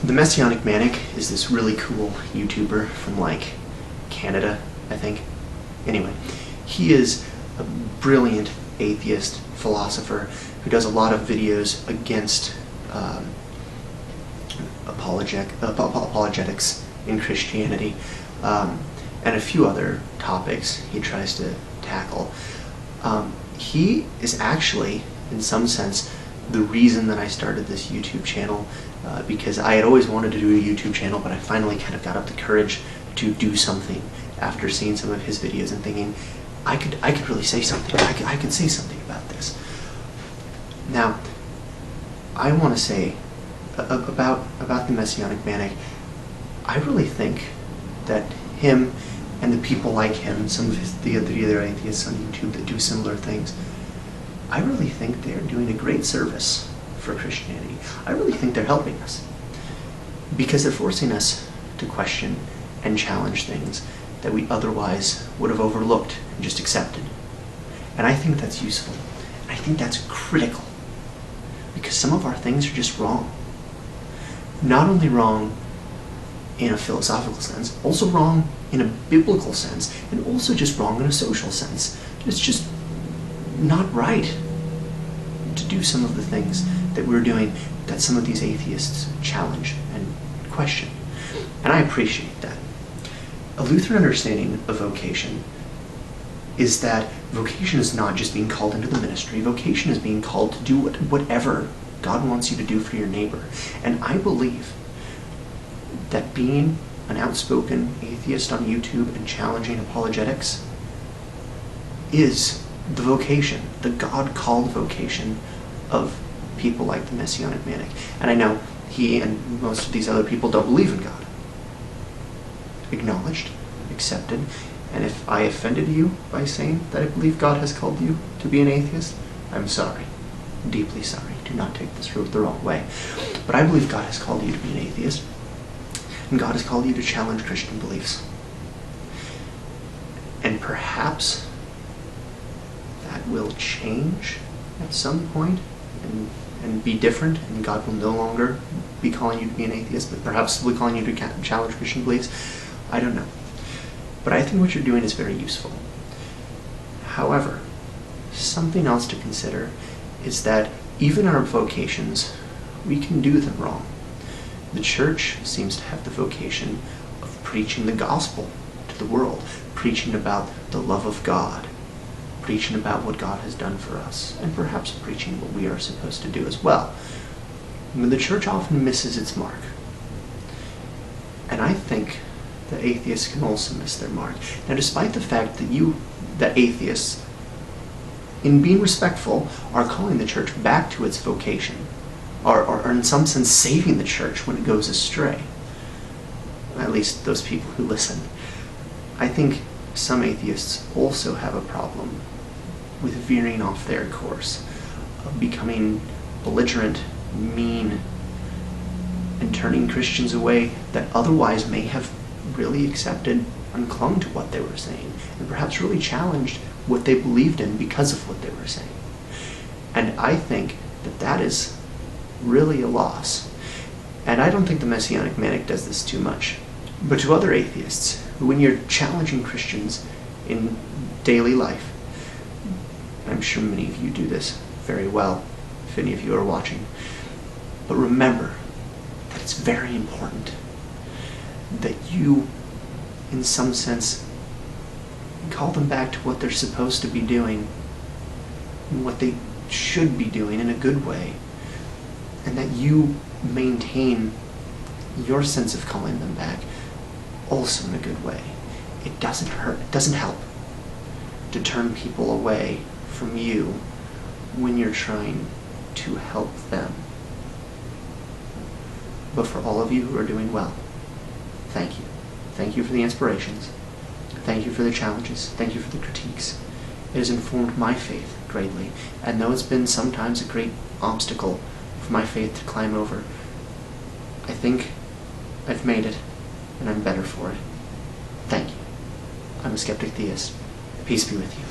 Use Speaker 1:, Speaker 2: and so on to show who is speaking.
Speaker 1: The Messianic Manic is this really cool YouTuber from like Canada, I think. Anyway, he is a brilliant atheist philosopher who does a lot of videos against apologetics in Christianity, and a few other topics he tries to tackle. He is actually, in some sense, the reason that I started this YouTube channel, because I had always wanted to do a YouTube channel, but I finally kind of got up the courage to do something after seeing some of his videos and thinking, I could really say something. I could say something about this. Now, I want to say about the Messianic Manic, I really think that him and the people like him, some of the other atheists on YouTube that do similar things, I really think they're doing a great service for Christianity. I really think they're helping us, because they're forcing us to question and challenge things that we otherwise would have overlooked and just accepted. And I think that's useful. And I think that's critical, because some of our things are just wrong. Not only wrong in a philosophical sense, also wrong in a biblical sense, and also just wrong in a social sense. It's just not right to do some of the things that we're doing that some of these atheists challenge and question. And I appreciate that. A Lutheran understanding of vocation is that vocation is not just being called into the ministry. Vocation is being called to do whatever God wants you to do for your neighbor. And I believe that being an outspoken atheist on YouTube and challenging apologetics is the vocation, the God-called vocation of people like the Messianic Manic. And I know he and most of these other people don't believe in God. Acknowledged, accepted, and if I offended you by saying that I believe God has called you to be an atheist, I'm sorry. Deeply sorry. Do not take this route the wrong way. But I believe God has called you to be an atheist, and God has called you to challenge Christian beliefs. And perhaps that will change at some point and be different, and God will no longer be calling you to be an atheist, but perhaps will be calling you to challenge Christian beliefs. I don't know. But I think what you're doing is very useful. However, something else to consider is that even our vocations, we can do them wrong. The church seems to have the vocation of preaching the gospel to the world, preaching about the love of God, preaching about what God has done for us, and perhaps preaching what we are supposed to do as well. But the church often misses its mark. And I think that atheists can also miss their mark. Now, despite the fact that atheists, in being respectful, are calling the church back to its vocation, or in some sense saving the church when it goes astray, at least those people who listen, I think some atheists also have a problem with veering off their course, of becoming belligerent, mean, and turning Christians away that otherwise may have really accepted and clung to what they were saying, and perhaps really challenged what they believed in because of what they were saying. And I think that that is really a loss. And I don't think the Messianic Manic does this too much. But to other atheists, when you're challenging Christians in daily life, I'm sure many of you do this very well, if any of you are watching, but remember that it's very important that you, in some sense, call them back to what they're supposed to be doing, and what they should be doing in a good way, and that you maintain your sense of calling them back also in a good way. It doesn't hurt, it doesn't help to turn people away from you when you're trying to help them. But for all of you who are doing well, thank you. Thank you for the inspirations. Thank you for the challenges. Thank you for the critiques. It has informed my faith greatly, and though it's been sometimes a great obstacle for my faith to climb over, I think I've made it, and I'm better for it. Thank you. I'm a skeptic theist. Peace be with you.